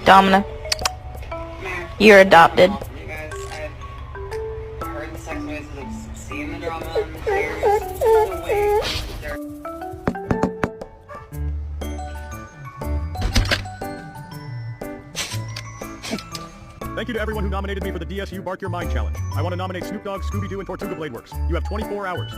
Domina, you're adopted. You guys, I've heard the sex noises, I've seen the drama on the tears. No way. Thank you to everyone who nominated me for the DSU Bark Your Mind Challenge. I want to nominate Snoop Dogg, Scooby-Doo, and Tortuga Blade Works. You have 24 hours.